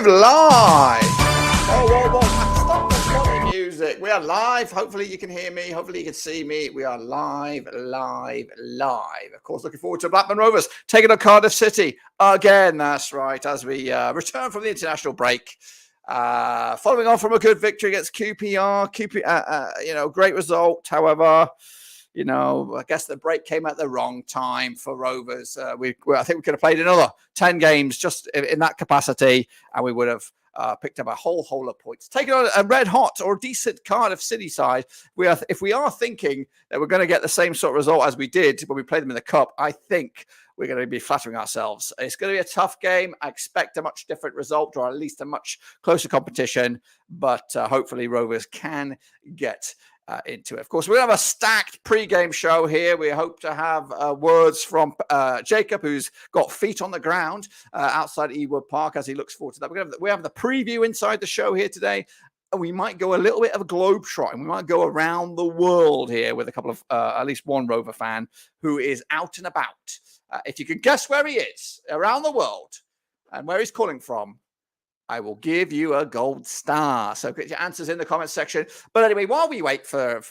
Live. Whoa. Stop the bloody music. We are live. Hopefully you can hear me. Hopefully you can see me. We are live. Of course, looking forward to Blackburn Rovers taking on Cardiff City again. That's right. As we return from the international break, following on from a good victory against QPR. Great result. However, I guess the break came at the wrong time for Rovers. I think we could have played another 10 games just in that capacity, and we would have picked up a whole of points. Taking on a red hot or decent Cardiff City side, if we are thinking that we're going to get the same sort of result as we did when we played them in the Cup, I think we're going to be flattering ourselves. It's going to be a tough game. I expect a much different result, or at least a much closer competition, but hopefully Rovers can get into it. Of course, we have a stacked pre-game show here. We hope to have words from Jacob, who's got feet on the ground outside Ewood Park as he looks forward to that. We have the preview inside the show here today. And we might go a little bit of a globe trotting. We might go around the world here with a couple of, at least one Rover fan who is out and about. If you can guess where he is around the world and where he's calling from, I will give you a gold star. So get your answers in the comments section. But anyway, while we wait for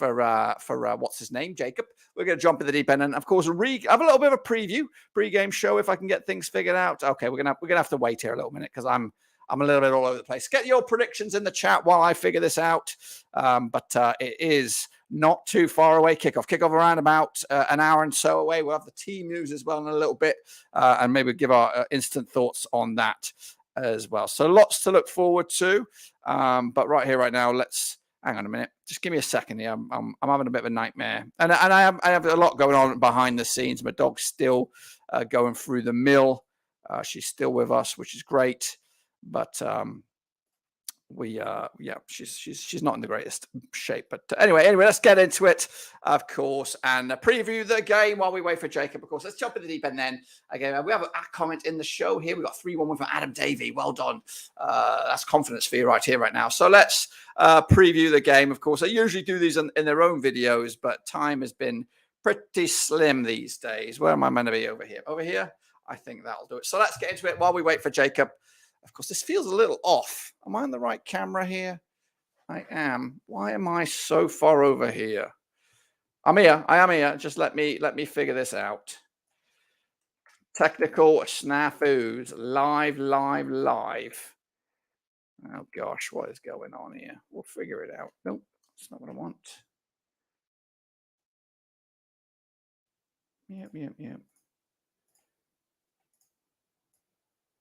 what's his name, Jacob, we're going to jump in the deep end and, of course, have a little bit of a pre-game show if I can get things figured out. Okay, we're gonna have to wait here a little minute because I'm a little bit all over the place. Get your predictions in the chat while I figure this out. But it is not too far away. Kickoff around about an hour and so away. We'll have the team news as well in a little bit, and maybe give our instant thoughts on that as well. So lots to look forward to. But right here, right now, let's hang on a minute. Just give me a second here. I'm having a bit of a nightmare, and I have a lot going on behind the scenes. My dog's still going through the mill. She's still with us, which is great. But she's not in the greatest shape. But anyway, let's get into it, of course, and preview the game while we wait for Jacob. Of course, let's jump in the deep end then. Again, we have a comment in the show here. We've got 3-1 from Adam Davey. Well done. That's confidence for you right here, right now. So let's preview the game. Of course, I usually do these in their own videos, but time has been pretty slim these days. Where am I meant to be? Over here. Over here? I think that'll do it. So let's get into it while we wait for Jacob. Of course, this feels a little off. Am I on the right camera here? I am. Why am I so far over here? I'm here. I am here. Just let me figure this out. Technical snafus. Live. Oh, gosh. What is going on here? We'll figure it out. Nope. That's not what I want. Yep.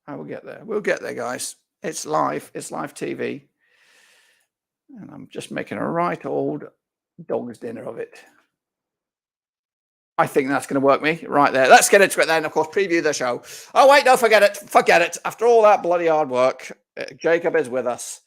I will get there. We'll get there, guys. It's live. It's live TV. And I'm just making a right old dog's dinner of it. I think that's going to work me right there. Let's get into it then. Of course, preview the show. Oh, wait, no, forget it. Forget it. After all that bloody hard work, Jacob is with us.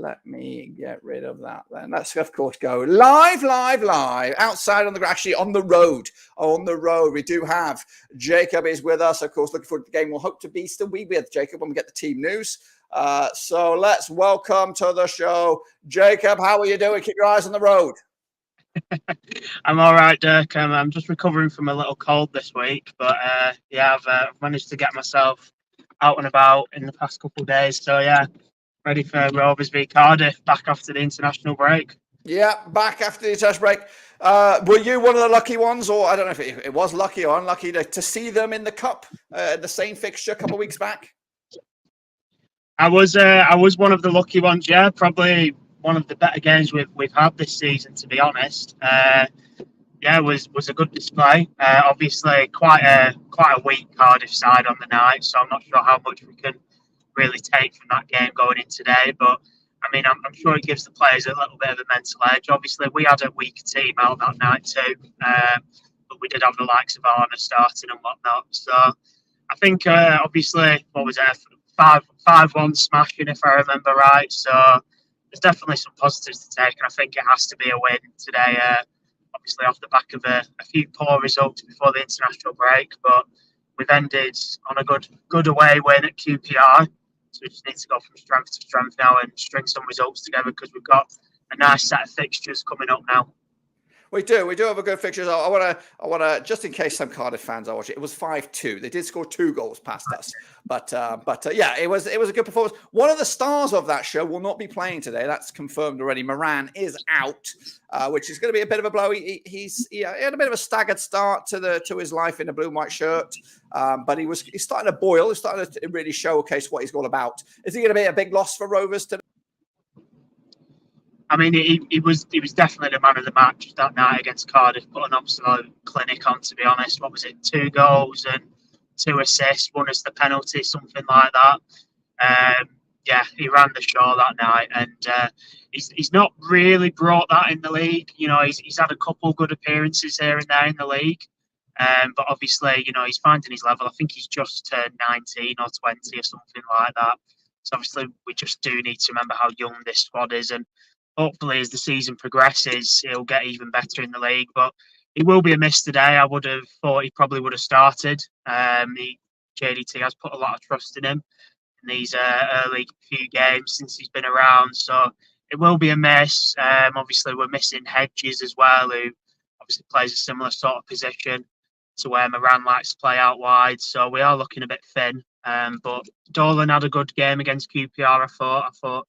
Let me get rid of that then. Let's, of course, go live outside on the, actually on the road. On the road, we do have Jacob is with us. Of course, looking forward to the game. We'll hope to be still be with Jacob when we get the team news. So let's welcome to the show, Jacob. How are you doing? Keep your eyes on the road. I'm all right, Dirk. I'm just recovering from a little cold this week, but yeah, I've managed to get myself out and about in the past couple of days. So yeah, ready for Rovers v Cardiff back after the international break. Yeah, back after the international break. Were you one of the lucky ones, or I don't know if it was lucky or unlucky to see them in the cup, the same fixture a couple of weeks back? I was one of the lucky ones. Yeah, probably one of the better games we've had this season, to be honest. Yeah, was a good display. Obviously, quite a weak Cardiff side on the night, so I'm not sure how much we can really take from that game going in today. But I mean, I'm sure it gives the players a little bit of a mental edge. Obviously, we had a weak team out that night too, but we did have the likes of Arna starting and whatnot. So I think obviously, what was it, 5-1 smashing if I remember right. So there's definitely some positives to take, and I think it has to be a win today. Obviously, off the back of a few poor results before the international break, but we've ended on a good away win at QPR. So we just need to go from strength to strength now and string some results together because we've got a nice set of fixtures coming up now. We do have a good fixture. I want to, just in case some Cardiff fans are watching, it was 5-2. They did score 2 goals past us, but yeah, it was a good performance. One of the stars of that show will not be playing today. That's confirmed already. Moran is out, which is going to be a bit of a blow. He had a bit of a staggered start to his life in a blue and white shirt, but he's starting to boil. He's starting to really showcase what he's all about. Is he going to be a big loss for Rovers today? I mean, he was definitely the man of the match that night against Cardiff. Put an absolute clinic on, to be honest. What was it? 2 goals and 2 assists. One as the penalty, something like that. Yeah, he ran the show that night, and he's not really brought that in the league. You know, he's had a couple good appearances here and there in the league, but obviously, you know, he's finding his level. I think he's just turned 19 or 20 or something like that. So obviously, we just do need to remember how young this squad is, and hopefully, as the season progresses, he'll get even better in the league. But he will be a miss today. I would have thought he probably would have started. JDT has put a lot of trust in him in these early few games since he's been around. So it will be a miss. Obviously, we're missing Hedges as well, who obviously plays a similar sort of position to where Moran likes to play out wide. So we are looking a bit thin. But Dolan had a good game against QPR, I thought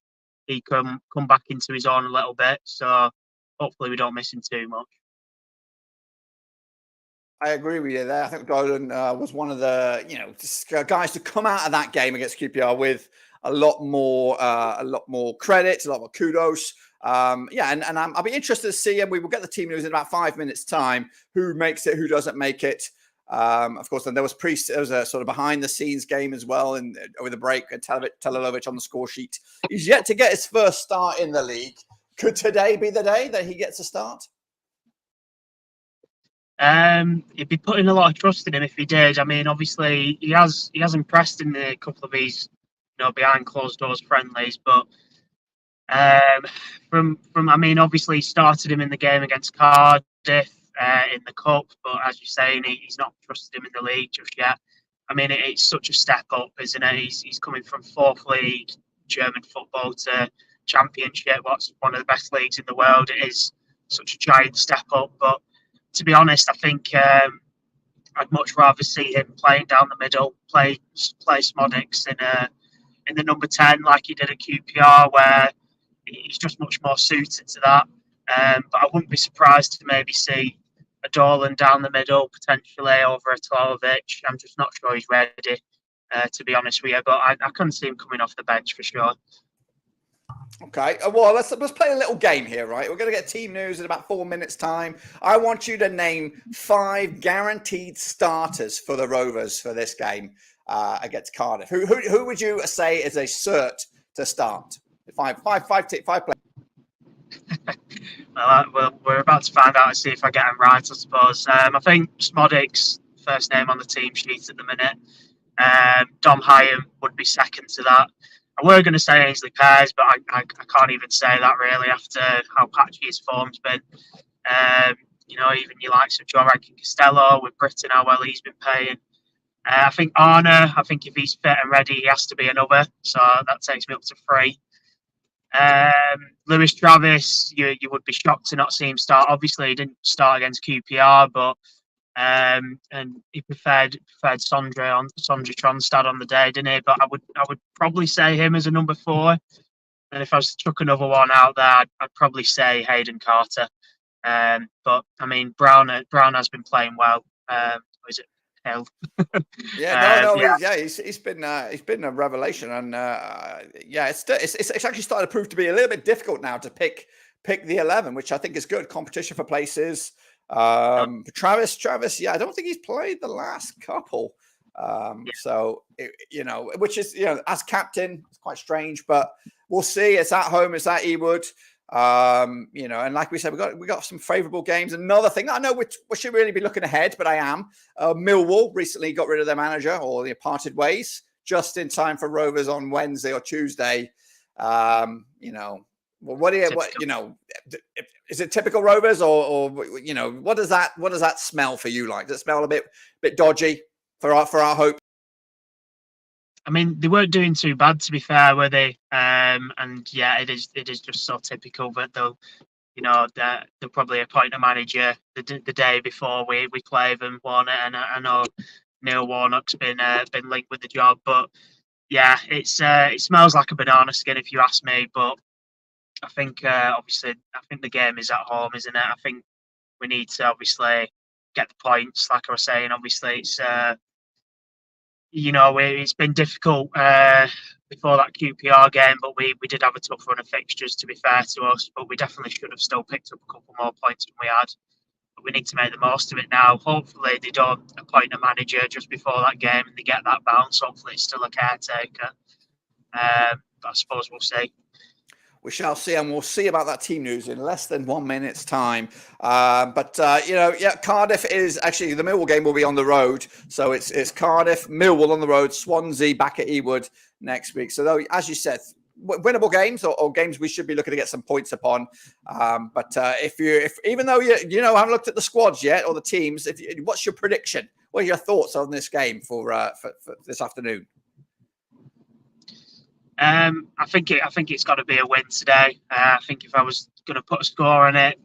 he can come back into his own a little bit. So hopefully we don't miss him too much. I agree with you there. I think Dolan was one of the guys to come out of that game against QPR with a lot more credit, a lot more kudos. Yeah, and I'll be interested to see, and we will get the team news in about 5 minutes' time. Who makes it? Who doesn't make it? Of course, then there was a sort of behind the scenes game as well, and over the break, Telelovic on the score sheet. He's yet to get his first start in the league. Could today be the day that he gets a start? He'd be putting a lot of trust in him if he did. I mean, obviously he has impressed in a couple of his, behind closed doors friendlies, but from I mean, obviously he started him in the game against Cardiff in the cup, but as you're saying, he's not trusted him in the league just yet. I mean, it's such a step up, isn't it? He's coming from 4th league German football to Championship, what's one of the best leagues in the world. It is such a giant step up, but to be honest, I think I'd much rather see him playing down the middle, play Smodics in the number 10 like he did at QPR, where he's just much more suited to that. But I wouldn't be surprised to maybe see a Dolan down the middle, potentially over a Telelovic. I'm just not sure he's ready, to be honest with you. But I couldn't see him coming off the bench for sure. Okay, well, let's play a little game here, right? We're going to get team news in about 4 minutes' time. I want you to name 5 guaranteed starters for the Rovers for this game. against Cardiff. Who would you say is a cert to start? Five players. Well, we're about to find out and see if I get him right, I suppose. I think Smodic's first name on the team sheet at the minute. Dom Hyam would be second to that. I were going to say Ainsley Pears, but I can't even say that really after how patchy his form's been. Even your likes of Joe Rankin Costello with Britain, how well he's been paying. I think Arna, if he's fit and ready, he has to be another. So that takes me up to 3. Lewis Travis, you would be shocked to not see him start. Obviously, he didn't start against QPR, but and he preferred Sondre Tronstad on the day, didn't he? But I would probably say him as a number 4. And if I was to chuck another one out there, I'd probably say Hayden Carter. But I mean, Brown has been playing well. Is it Hill? He's been a revelation, and it's actually started to prove to be a little bit difficult now to pick the 11, which I think is good. Competition for places. Travis, I don't think he's played the last couple. So which is as captain, it's quite strange, but we'll see. It's at home. It's at Ewood. And like we said, we got some favourable games. Another thing, I know we should really be looking ahead, but I am. Millwall recently got rid of their manager, or they parted ways just in time for Rovers on Wednesday or Tuesday. Is it typical Rovers, or what does that smell for you like? Does it smell a bit dodgy for our hope? I mean, they weren't doing too bad, to be fair, were they? It is just so typical that they'll probably appoint a manager the day before we play them, won it. And I know Neil Warnock's been linked with the job, but yeah, it smells like a banana skin if you ask me. But I think the game is at home, isn't it? I think we need to obviously get the points. Like I was saying, obviously it's been difficult before that QPR game, but we did have a tough run of fixtures, to be fair to us. But we definitely should have still picked up a couple more points than we had. But we need to make the most of it now. Hopefully they don't appoint a manager just before that game and they get that bounce. Hopefully it's still a caretaker. But I suppose we'll see. We shall see, and we'll see about that team news in less than 1 minute's time. Cardiff is actually, the Millwall game will be on the road. So it's Cardiff, Millwall on the road, Swansea back at Ewood next week. So though, as you said, winnable games or games we should be looking to get some points upon. If even though you haven't looked at the squads yet or the teams, what's your prediction? What are your thoughts on this game for this afternoon? I think it's got to be a win today. I think if I was going to put a score on it,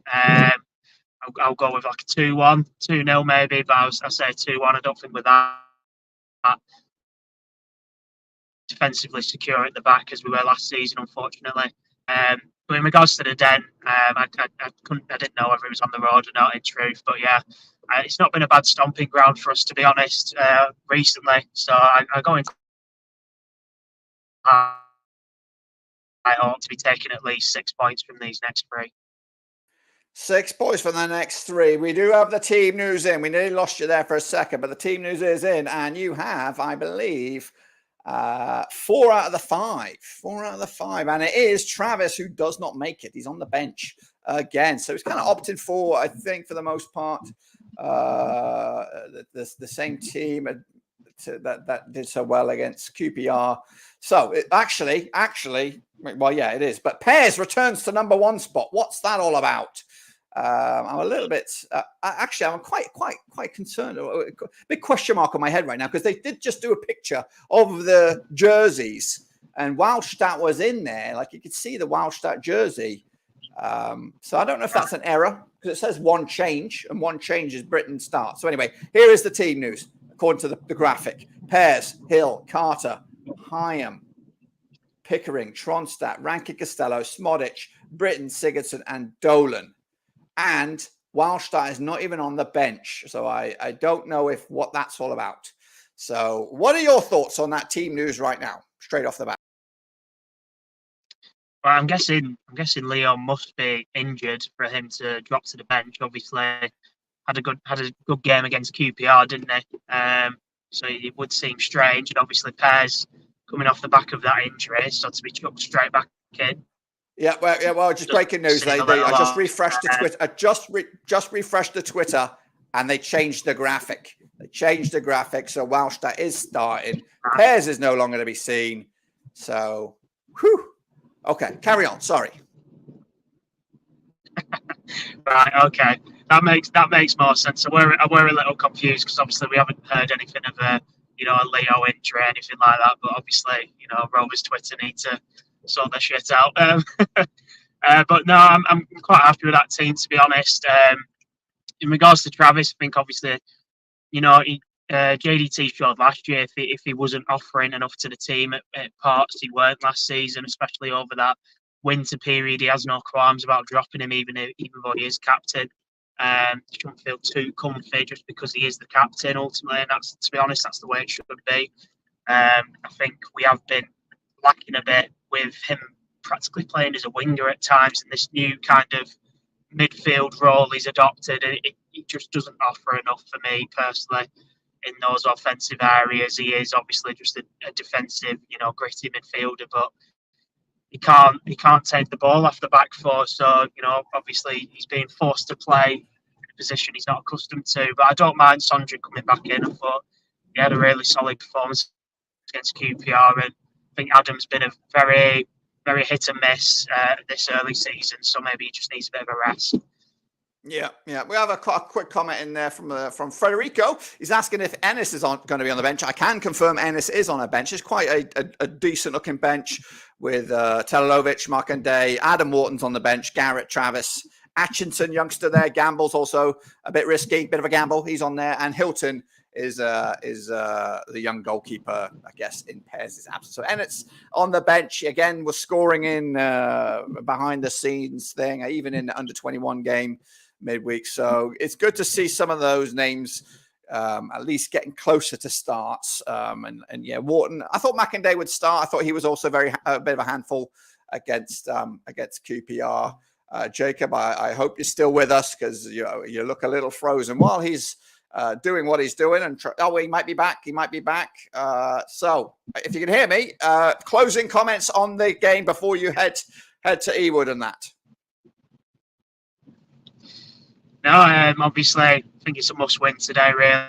I'll go with like a 2-1, 2-0 maybe, but I'll say 2-1. I don't think with that defensively secure at the back as we were last season, unfortunately. But in regards to the Den, I didn't know whether it was on the road or not, in truth. But yeah, it's not been a bad stomping ground for us, to be honest, recently. So I go into I hope to be taking at least 6 points from these next 3. 6 points from the next 3. We do have the team news in. We nearly lost you there for a second, but the team news is in, and you have, I believe, 4 out of the 5. 4 out of the 5, and it is Travis who does not make it. He's on the bench again, so he's kind of opted for, I think, for the most part, the same team that did so well against QPR. So it actually, well, yeah, it is. But Pears returns to number 1 spot. What's that all about? I'm a little bit. I'm quite concerned. A big question mark on my head right now because they did just do a picture of the jerseys, and Wildstadt was in there. Like you could see the Wildstadt jersey. So I don't know if that's an error because it says 1 change, and 1 change is Britain start. So anyway, here is the team news according to the graphic: Pears, Hill, Carter, Hyam, Pickering, Tronstadt, Rankin Costello, Smodic, Britton, Sigurdsson, and Dolan. And Wildstadt is not even on the bench. So I don't know what that's all about. So what are your thoughts on that team news right now, straight off the bat? Well, I'm guessing Leon must be injured for him to drop to the bench. Obviously, had a good game against QPR, didn't he? So it would seem strange. And obviously, Pears coming off the back of that injury, so to be chucked straight back in. Yeah, well, just breaking news. I just refreshed the Twitter. I just refreshed the Twitter, and they changed the graphic. So Walshtat is starting. Pears is no longer to be seen. So, whew. Okay, carry on. Sorry. Right. Okay. That makes more sense. So we're a little confused because obviously we haven't heard anything of a Leo injury or anything like that. But obviously Rovers Twitter need to sort their shit out. But no, I'm quite happy with that team, to be honest. In regards to Travis, I think obviously JDT showed last year if he wasn't offering enough to the team at parts he weren't last season, especially over that winter period. He has no qualms about dropping him, even though he is captain. Shouldn't feel too comfy just because he is the captain ultimately, and that's, to be honest, that's the way it should be. I think we have been lacking a bit with him practically playing as a winger at times in this new kind of midfield role he's adopted. It just doesn't offer enough for me personally in those offensive areas. He is obviously just a defensive, gritty midfielder, but he can't take the ball off the back four. So, obviously he's being forced to play in a position he's not accustomed to. But I don't mind Sondra coming back in. I thought he had a really solid performance against QPR, and I think Adam's been a very, very hit and miss this early season. So maybe he just needs a bit of a rest. Yeah. We have a quick comment in there from Federico. He's asking if Ennis is going to be on the bench. I can confirm Ennis is on a bench. It's quite a decent looking bench with Telelovic, Markanday, Adam Wharton's on the bench, Garrett, Travis, Atchington, youngster there. Gamble's also a bit risky, bit of a gamble. He's on there, and Hilton is the young goalkeeper, I guess, in Pears' absence. So Ennis on the bench again was scoring in behind the scenes thing, even in the under 21 game midweek. So it's good to see some of those names at least getting closer to starts. And yeah, Wharton, I thought Markanday would start. I thought he was also a bit of a handful against QPR. Jacob, I hope you're still with us because you look a little frozen while he's doing what he's doing. And he might be back. So if you can hear me, closing comments on the game before you head to Ewood and that. No, obviously, I think it's a must-win today, really.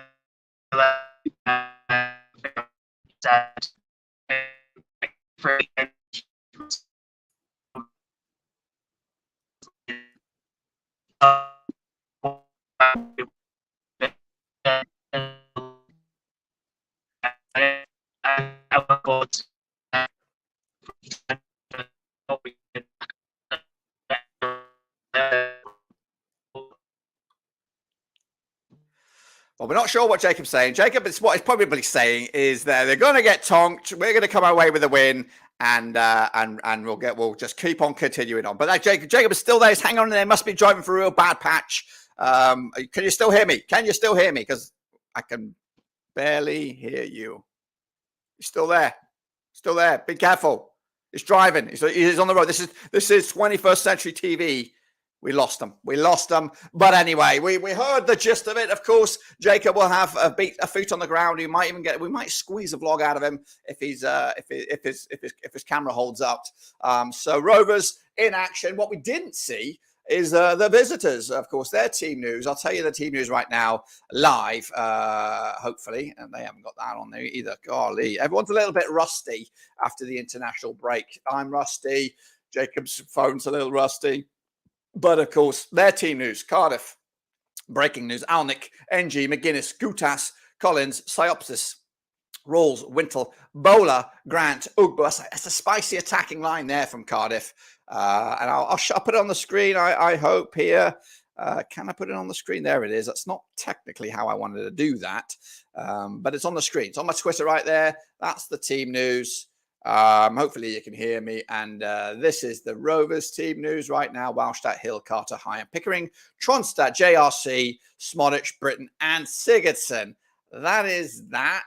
Well, we're not sure what Jacob's saying. Jacob, what he's probably saying is that they're going to get tonked. We're going to come away with a win, and we'll just keep on continuing on. But Jacob is still there. He's hanging on there. Must be driving for a real bad patch. Can you still hear me? Because I can barely hear you. He's still there. Be careful. He's driving. He's on the road. This is 21st century TV. We lost them. But anyway, we heard the gist of it. Of course, Jacob will have a feet on the ground. We might squeeze a vlog out of him if his camera holds up. So Rovers in action. What we didn't see is the visitors, of course, their team news. I'll tell you the team news right now, live, hopefully. And they haven't got that on there either. Golly, everyone's a little bit rusty after the international break. I'm rusty. Jacob's phone's a little rusty. But, of course, their team news, Cardiff, breaking news, Alnwick, NG, McGuinness, Gutas, Collins, Siopsis, Rawls, Wintle, Bowler, Grant, Ugbo. That's a spicy attacking line there from Cardiff. And I'll put it on the screen, I hope, here. Can I put it on the screen? There it is. That's not technically how I wanted to do that. But it's on the screen. It's on my Twitter right there. That's the team news. Hopefully you can hear me. And this is the Rovers team news right now. Walshtat, Hill, Carter, Hyam, Pickering, Tronstadt, JRC, Smodic, Britton, and Sigurdsson. That is that.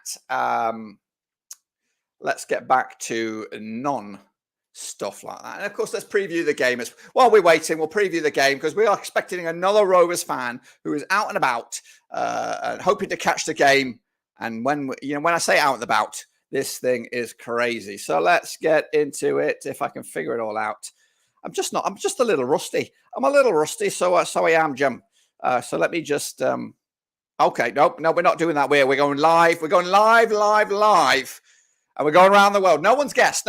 Let's get back to non-stuff like that. And, of course, let's preview the game. While we're waiting, we'll preview the game because we are expecting another Rovers fan who is out and about and hoping to catch the game And when I say out and about, this thing is crazy. So let's get into it. If I can figure it all out, I'm just a little rusty. I'm a little rusty. So I am, Jim. So let me just. Okay, no, we're not doing that. We're going live. We're going live, and we're going around the world. No one's guessed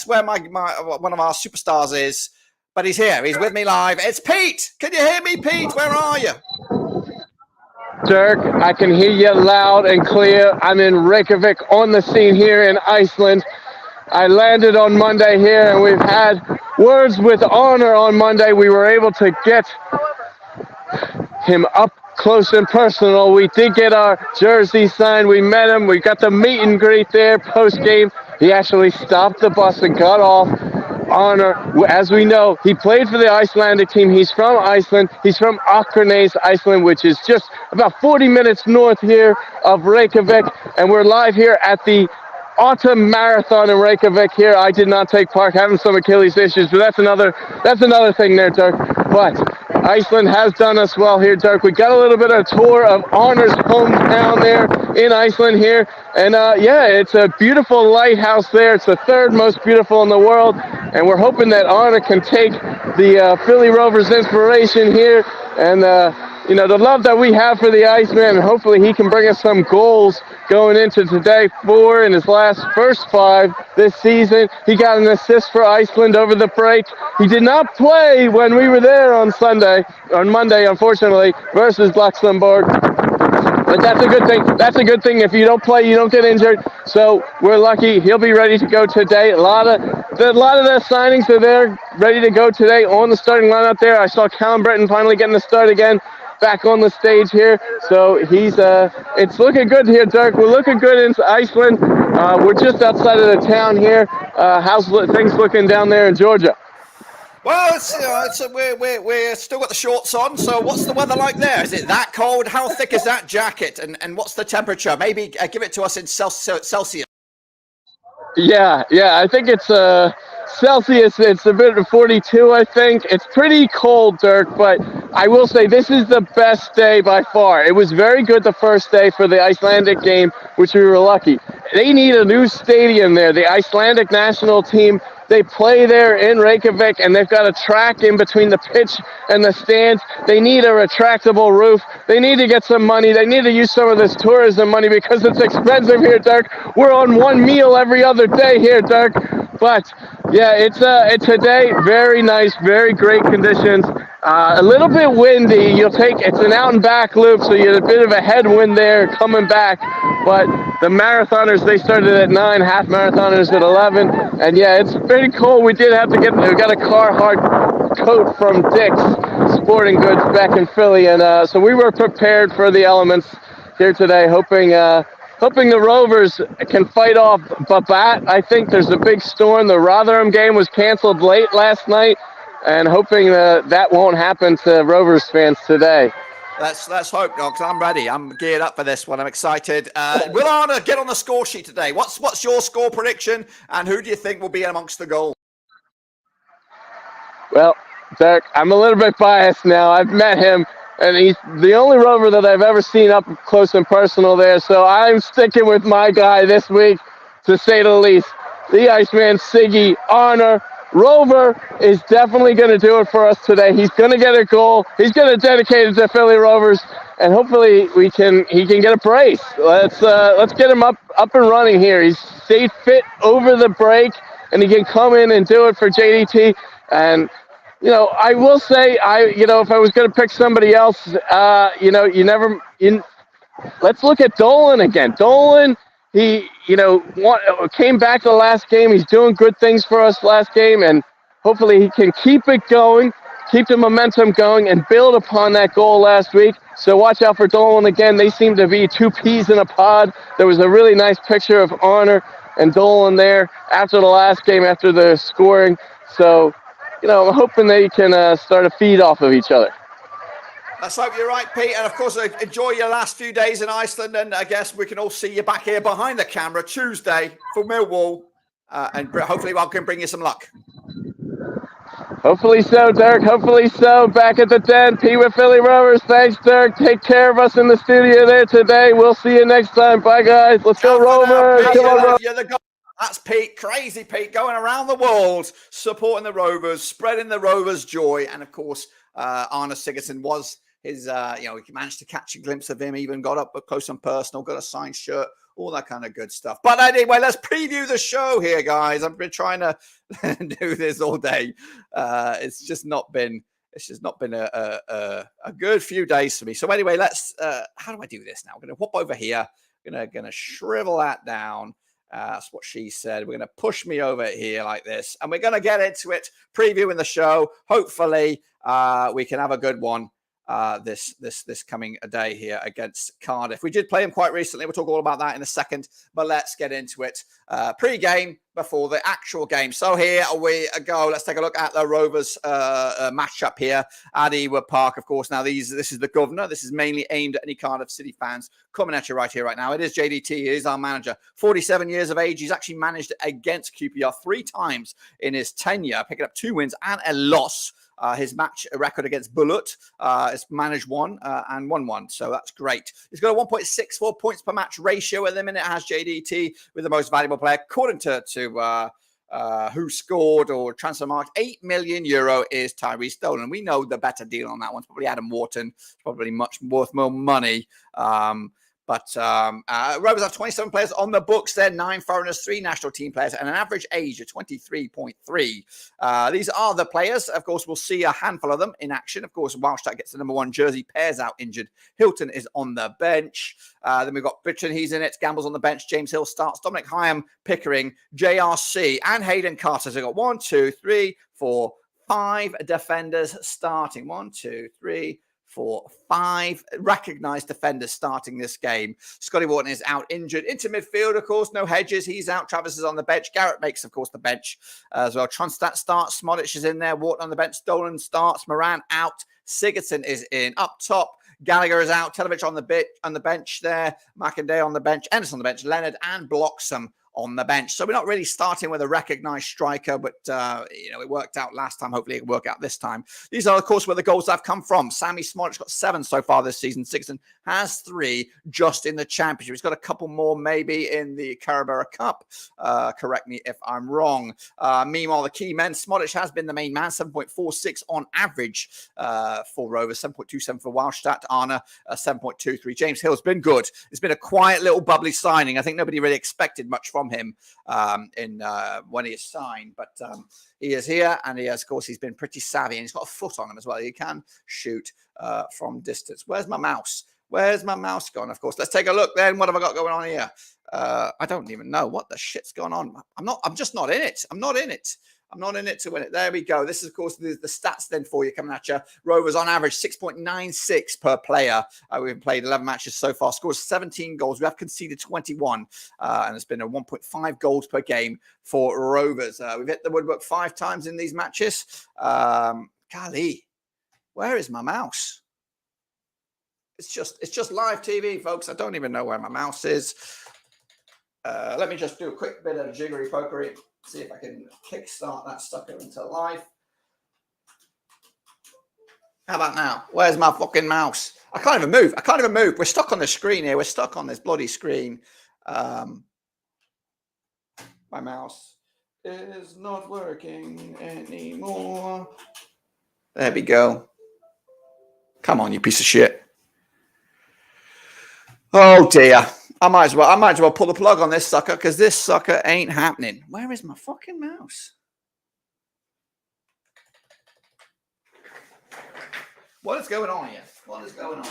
where my one of our superstars is, but he's here. He's with me live. It's Pete. Can you hear me, Pete? Where are you? Dirk, I can hear you loud and clear. I'm in Reykjavik on the scene here in Iceland. I landed on Monday here, and we've had words with Honor on Monday. We were able to get him up close and personal. We did get our jersey signed. We met him. We got the meet and greet there post-game. He actually stopped the bus and got off. Honor, as we know, he played for the Icelandic team. He's from Iceland. He's from Akranes, Iceland, which is just about 40 minutes north here of Reykjavik. And we're live here at the Autumn Marathon in Reykjavik here. I did not take part, having some Achilles issues, but that's another thing there, Dirk. But Iceland has done us well here, Dirk. We got a little bit of a tour of Honor's hometown there in Iceland here. And yeah, it's a beautiful lighthouse there. It's the third most beautiful in the world. And we're hoping that Honor can take the Philly Rovers inspiration here and the love that we have for the Iceman, and hopefully he can bring us some goals going into today. 4 in his first 5 this season. He got an assist for Iceland over the break. He did not play when we were there on Monday, unfortunately, versus Luxembourg. But that's a good thing. That's a good thing. If you don't play, you don't get injured. So we're lucky. He'll be ready to go today. A lot of the signings are there, ready to go today on the starting lineup there. I saw Callum Britton finally getting the start again, back on the stage here. So it's looking good here, Dirk. We're looking good in Iceland. We're just outside of the town here. How's things looking down there in Georgia? Well, we're still got the shorts on. So what's the weather like there? Is it that cold? How thick is that jacket? And what's the temperature? Maybe give it to us in Celsius. Yeah, I think it's Celsius. It's a bit of 42, I think. It's pretty cold, Dirk, but I will say this is the best day by far. It was very good the first day for the Icelandic game, which we were lucky. They need a new stadium there. The Icelandic national team, they play there in Reykjavik, and they've got a track in between the pitch and the stands. They need a retractable roof. They need to get some money. They need to use some of this tourism money because it's expensive here, Dirk. We're on one meal every other day here, Dirk. But yeah, it's today very nice, very great conditions. A little bit windy. It's an out and back loop, so you have a bit of a headwind there coming back. But the marathoners, they started at 9, half marathoners at 11, and yeah, it's pretty cold. We got a Carhartt coat from Dick's Sporting Goods back in Philly, and so we were prepared for the elements here today, hoping the Rovers can fight off Babat. I think there's a big storm. The Rotherham game was canceled late last night, and hoping that won't happen to Rovers fans today. Let's hope, because I'm ready. I'm geared up for this one. I'm excited. Will Honor get on the score sheet today? What's your score prediction, and who do you think will be amongst the goals? Well, Dirk, I'm a little bit biased now. I've met him, and he's the only Rover that I've ever seen up close and personal there. So I'm sticking with my guy this week, to say the least. The Iceman, Siggy, Honor. Rover is definitely going to do it for us today. He's going to get a goal. He's going to dedicate it to Philly Rovers, and hopefully he can get a brace. Let's get him up and running here. He's stayed fit over the break, and he can come in and do it for JDT. And I will say, if I was going to pick somebody else, let's look at Dolan again. Dolan. He, came back the last game. He's doing good things for us last game, and hopefully he can keep it going, keep the momentum going, and build upon that goal last week. So watch out for Dolan again. They seem to be 2 peas in a pod. There was a really nice picture of Honor and Dolan there after the last game, after the scoring. So, I'm hoping they can start a feed off of each other. Let's hope you're right, Pete. And of course, enjoy your last few days in Iceland. And I guess we can all see you back here behind the camera Tuesday for Millwall. And hopefully I can bring you some luck. Hopefully so, Dirk. Hopefully so. Back at the den, Pete with Philly Rovers. Thanks, Dirk. Take care of us in the studio there today. We'll see you next time. Bye, guys. Let's go, Rovers. Come on, Rovers. That's Pete, crazy Pete, going around the world, supporting the Rovers, spreading the Rovers' joy. And of course, Arne Sigurdsson was his, he managed to catch a glimpse of him, even got up close and personal, got a signed shirt, all that kind of good stuff. But anyway, let's preview the show here, guys. I've been trying to do this all day. It's just not been a good few days for me. So anyway, let's, how do I do this now? I'm going to hop over here. Going to shrivel that down. That's what she said. We're going to push me over here like this, and we're going to get into it, previewing the show. Hopefully, we can have a good one this coming day here against Cardiff. We did play them quite recently. We'll talk all about that in a second, but let's get into it. Pre-game before the actual game. So here we go. Let's take a look at the Rovers matchup here at Ewood Park. Of course, now this is the governor. This is mainly aimed at any Cardiff City fans coming at you right here, right now. It is JDT. He is our manager. 47 years of age. He's actually managed against QPR 3 times in his tenure, picking up 2 wins and a loss. His match record against Bullet is managed 1 and 1-1. So that's great. He's got a 1.64 points per match ratio at the minute. It has JDT with the most valuable player, according to Who Scored or Transfermarkt. €8 million is Tyrese Stolen. We know the better deal on that one. It's probably Adam Wharton. It's probably much worth more money. But Rovers have 27 players on the books. They're 9 foreigners, 3 national team players, and an average age of 23.3. These are the players. Of course, we'll see a handful of them in action. Of course, Walshtat gets the number 1 jersey. Pears out injured. Hilton is on the bench. Then we've got Bitchin. He's in it. Gamble's on the bench. James Hill starts. Dominic Hyam, Pickering, JRC, and Hayden Carter. So we've got 1, 2, 3, 4, 5 defenders starting. 1, 2, 3, 4, 5 recognised defenders starting this game. Scotty Wharton is out injured. Into midfield, of course, no Hedges. He's out. Travis is on the bench. Garrett makes, of course, the bench as well. Tronstadt starts. Smodic is in there. Wharton on the bench. Stolen starts. Moran out. Sigurdsson is in. Up top, Gallagher is out. Televic on the bench there. McInday on the bench. Anderson on the bench. Leonard and Bloxham on the bench. So we're not really starting with a recognised striker, but, it worked out last time. Hopefully it will work out this time. These are, of course, where the goals have come from. Sammy Smodic's got 7 so far this season. Sigurdsson has 3 just in the Championship. He's got a couple more maybe in the Carabao Cup. Correct me if I'm wrong. Meanwhile, the key men, Smodic has been the main man, 7.46 on average for Rovers, 7.27 for Walshtat. Arna, 7.23. James Hill's been good. It's been a quiet little bubbly signing. I think nobody really expected much from him when he is signed, but he is here, and he has, of course, he's been pretty savvy, and he's got a foot on him as well. He can shoot from distance. Where's my mouse? Where's my mouse gone? Of course, let's take a look then. What have I got going on here? I don't even know what the shit's going on. I'm just not in it. I'm not in it. I'm not in it to win it. There we go. This is, of course, the stats then for you coming at you. Rovers on average 6.96 per player. We've played 11 matches so far. Scores 17 goals. We have conceded 21. And it's been a 1.5 goals per game for Rovers. We've hit the woodwork 5 times in these matches. Golly, where is my mouse? It's just live TV, folks. I don't even know where my mouse is. Let me just do a quick bit of jiggery pokery. See if I can kickstart that sucker into life. How about now? Where's my fucking mouse? I can't even move. We're stuck on the screen here. We're stuck on this bloody screen. My mouse is not working anymore. There we go. Come on, you piece of shit. Oh dear. I might as well pull the plug on this sucker, because this sucker ain't happening. Where is my fucking mouse? What is going on here? What is going on?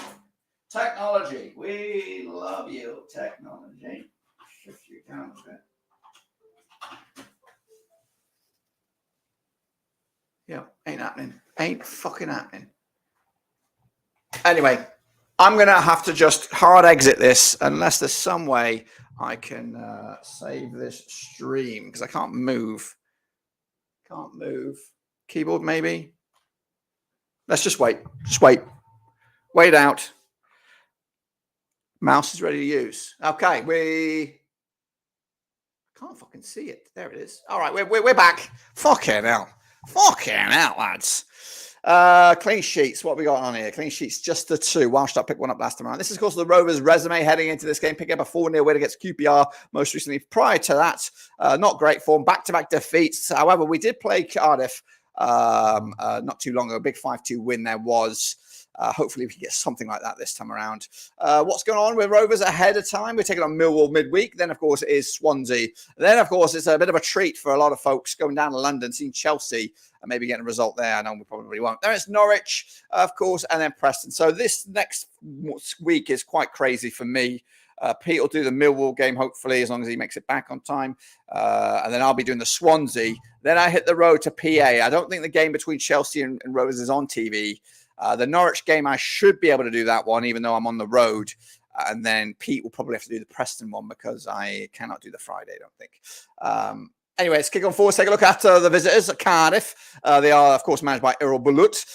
Technology. We love you, technology. Shift you down a bit. Yeah, ain't happening. Ain't fucking happening. Anyway, I'm going to have to just hard exit this unless there's some way I can save this stream, because I can't move. Can't move. Keyboard, maybe? Let's just wait. Just wait. Wait out. Mouse is ready to use. Okay, I can't fucking see it. There it is. All right, we're back. Fucking hell. Fucking hell, lads. Clean sheets. What have we got on here? Clean sheets, just the 2. Walstott picked one up last time around. This is, of course, the Rovers' resume heading into this game, picking up a 4-0 win against QPR most recently. Prior to that, not great form, back-to-back defeats. However, we did play Cardiff not too long ago. A big 5-2 win there was. Hopefully we can get something like that this time around. What's going on with Rovers ahead of time? We're taking on Millwall midweek. Then, of course, it is Swansea. Then, of course, it's a bit of a treat for a lot of folks going down to London, seeing Chelsea and maybe getting a result there. I know we probably won't. Then it's Norwich, of course, and then Preston. So this next week is quite crazy for me. Pete will do the Millwall game, hopefully, as long as he makes it back on time. And then I'll be doing the Swansea. Then I hit the road to PA. I don't think the game between Chelsea and Rovers is on TV. The Norwich game, I should be able to do that one, even though I'm on the road. And then Pete will probably have to do the Preston one because I cannot do the Friday, I don't think. Anyway, let's kick on forward. Take a look at the visitors at Cardiff. They are, of course, managed by Errol Bulut.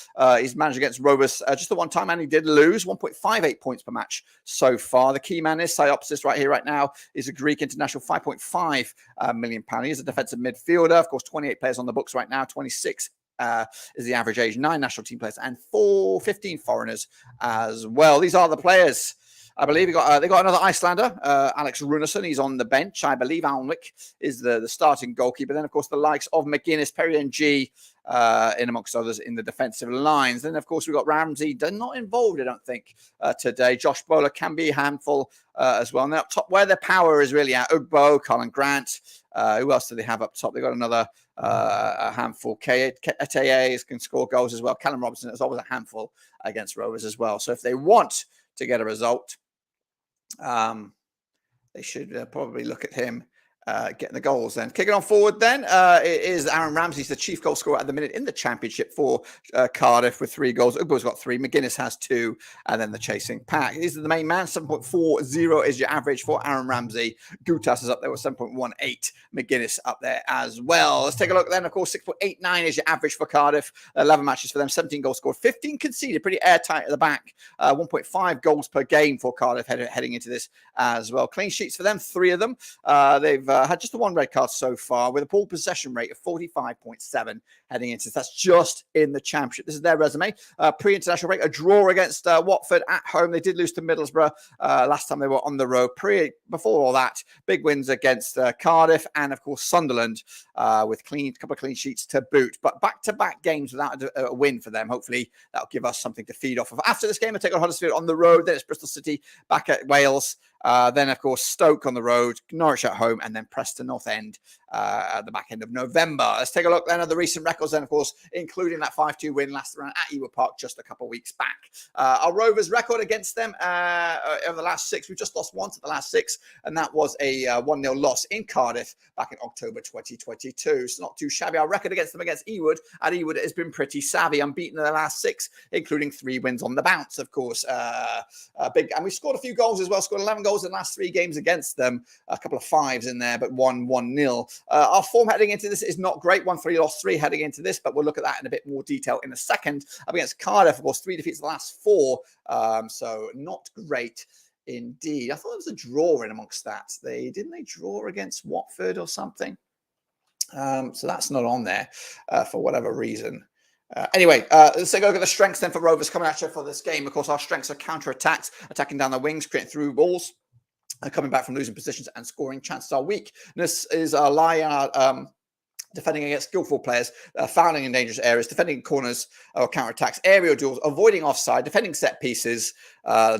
He's managed against Rovers just the one time, and he did lose 1.58 points per match so far. The key man is Psyopsis right here, right now. He's a Greek international, £5.5 million. He's a defensive midfielder. Of course, 28 players on the books right now, 26 is the average age, 9 national team players, and 15 foreigners as well. These are the players. I believe they got another Icelander, Alex Runarsson. He's on the bench. I believe Alnwick is the starting goalkeeper. Then, of course, the likes of McGuinness, Perry and G, in amongst others in the defensive lines. Then, of course, we've got Ramsey. They're not involved, I don't think, today. Josh Bowler can be a handful as well. And then up top, where their power is really at, Ugbo, Colin Grant. Who else do they have up top? They've got another a handful. Etaes can score goals as well. Callum Robinson is always a handful against Rovers as well. So if they want to get a result, they should probably look at him getting the goals then. Kicking on forward then, it is Aaron Ramsey, the chief goal scorer at the minute in the Championship for Cardiff with 3 goals. Ugbo's got 3, McGuinness has 2, and then the chasing pack. These are the main man. 7.40 is your average for Aaron Ramsey. Gutas is up there with 7.18. McGuinness up there as well. Let's take a look then. Of course, 6.89 is your average for Cardiff. 11 matches for them, 17 goals scored, 15 conceded, pretty airtight at the back. 1.5 goals per game for Cardiff heading into this as well. Clean sheets for them, 3 of them. They've had just the 1 red card so far with a ball possession rate of 45.7 heading into this. That's just in the Championship. This is their resume. Pre-international break, a draw against Watford at home. They did lose to Middlesbrough last time they were on the road. Before all that, big wins against Cardiff and, of course, Sunderland with a couple of clean sheets to boot. But back-to-back games without a win for them. Hopefully, that'll give us something to feed off of. After this game, I take on Huddersfield on the road. Then it's Bristol City back at Wales. Then, of course, Stoke on the road, Norwich at home, and then Preston North End at the back end of November. Let's take a look then at the recent records then, of course, including that 5-2 win last round at Ewood Park just a couple of weeks back. Our Rovers record against them over the last 6, we've just lost once at the last 6, and that was a 1-0 loss in Cardiff back in October 2022. It's not too shabby. Our record against them against Ewood at Ewood has been pretty savvy, unbeaten in the last 6, including 3 wins on the bounce, of course. Big, and we scored a few goals as well, scored 11 goals in the last 3 games against them, a couple of 5s in there, but 1-0. Our form heading into this is not great. 1-3, lost 3 heading into this, but we'll look at that in a bit more detail in a second. Up against Cardiff, of course, 3 defeats the last 4, so not great indeed. I thought there was a draw in amongst that. Didn't they draw against Watford or something? So that's not on there for whatever reason. Anyway, let's take a look at the strengths then for Rovers coming at you for this game. Of course, our strengths are counter-attacks, attacking down the wings, creating through balls, coming back from losing positions and scoring chances. Our weakness is our lie defending against skillful players, fouling in dangerous areas, defending corners or counter-attacks, aerial duels, avoiding offside, defending set pieces,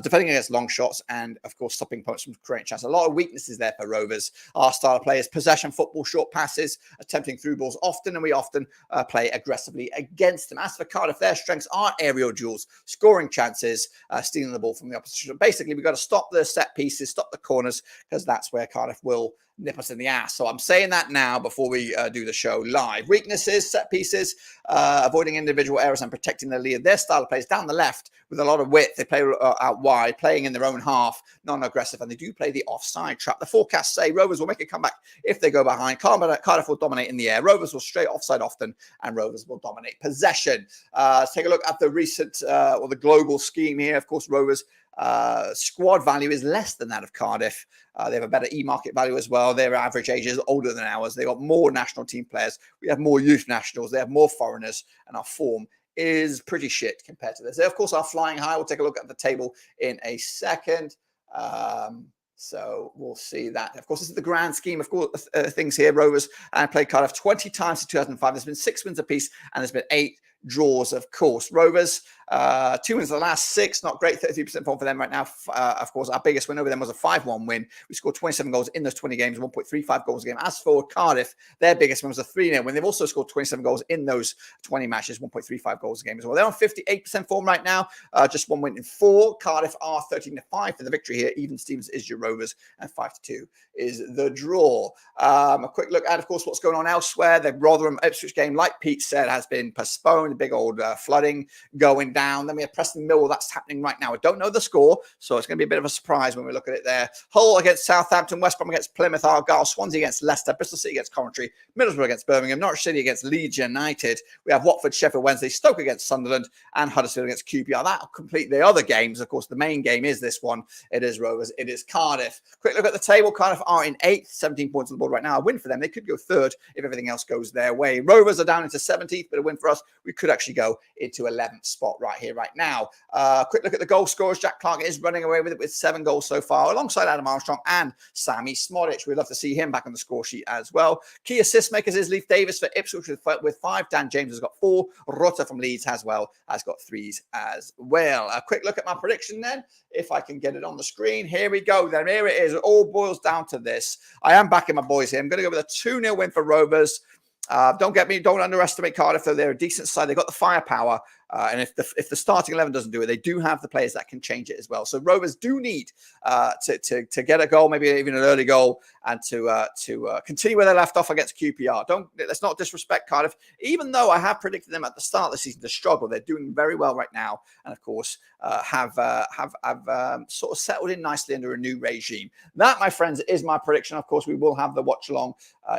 defending against long shots, and, of course, stopping opponents from creating chances. A lot of weaknesses there for Rovers. Our style of play is possession, football, short passes, attempting through balls often, and we often play aggressively against them. As for Cardiff, their strengths are aerial duels, scoring chances, stealing the ball from the opposition. Basically, we've got to stop the set pieces, stop the corners, because that's where Cardiff will nip us in the ass. So I'm saying that now before we do the show live. Weaknesses, set pieces, avoiding individual errors and protecting the lead. Their style of play is down the left with a lot of width. They play out wide, playing in their own half, non-aggressive, and they do play the offside trap. The forecasts say Rovers will make a comeback if they go behind. Cardiff will dominate in the air. Rovers will stray offside often, and Rovers will dominate possession. Let's take a look at the recent or the global scheme here. Of course, Rovers squad value is less than that of Cardiff. They have a better e-market value as well. Their average age is older than ours. They got more national team players. We have more youth nationals. They have more foreigners, and our form is pretty shit compared to this. They, of course, are flying high. We'll take a look at the table in a second. So we'll see that. Of course, this is the grand scheme of course, things here. Rovers played Cardiff 20 times in 2005. There's been 6 wins apiece, and there's been 8 draws, of course. Rovers, 2 wins of the last 6, not great, 33% form for them right now. Of course, our biggest win over them was a 5-1 win. We scored 27 goals in those 20 games, 1.35 goals a game. As for Cardiff, their biggest win was a 3-0 win. They've also scored 27 goals in those 20 matches, 1.35 goals a game as well. They're on 58% form right now, just 1 win in 4. Cardiff are 13-5 for the victory here. Even Stevens is your Rovers, and 5-2 is the draw. A quick look at, of course, what's going on elsewhere. The Rotherham-Ipswich game, like Pete said, has been postponed. The big old flooding going down. Then we have Preston Millwall. That's happening right now. I don't know the score, so it's going to be a bit of a surprise when we look at it there. Hull against Southampton, West Brom against Plymouth Argyle, Swansea against Leicester, Bristol City against Coventry, Middlesbrough against Birmingham, Norwich City against Leeds United. We have Watford, Sheffield Wednesday, Stoke against Sunderland, and Huddersfield against QPR. That'll complete the other games. Of course, the main game is this one. It is Rovers. It is Cardiff. Quick look at the table. Cardiff are in 8th, 17 points on the board right now. A win for them. They could go 3rd if everything else goes their way. Rovers are down into 17th, but a win for us. We could actually go into 11th spot right here, right now. Quick look at the goal scorers. Jack Clark is running away with it with 7 goals so far, alongside Adam Armstrong and Sammy Smodic. We'd love to see him back on the score sheet as well. Key assist makers is Leif Davis for Ipswich with 5. Dan James has got 4. Rutter from Leeds has got 3s as well. A quick look at my prediction then, if I can get it on the screen. Here we go then. Here it is. It all boils down to this. I am backing my boys here. I'm going to go with a 2-0 win for Rovers. Don't underestimate Cardiff, though. They're a decent side. They've got the firepower. And if the starting 11 doesn't do it, they do have the players that can change it as well. So Rovers do need to get a goal, maybe even an early goal, and to continue where they left off against QPR. Let's not disrespect Cardiff, even though I have predicted them at the start of the season to struggle. They're doing very well right now, and of course have sort of settled in nicely under a new regime. That, my friends, is my prediction. Of course, we will have the watch along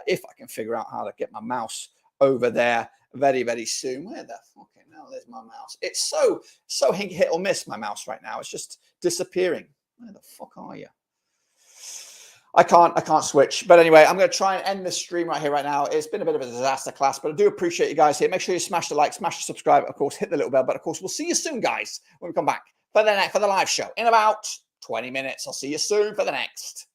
if I can figure out how to get my mouse over there very, very soon. Where the fucking hell is my mouse? It's so hit or miss, my mouse right now. It's just disappearing. Where the fuck are you? I can't switch. But anyway, I'm going to try and end this stream right here, right now. It's been a bit of a disaster class, but I do appreciate you guys here. Make sure you smash the like, smash the subscribe. Of course, hit the little bell. But of course, we'll see you soon, guys, when we come back for the live show in about 20 minutes. I'll see you soon for the next.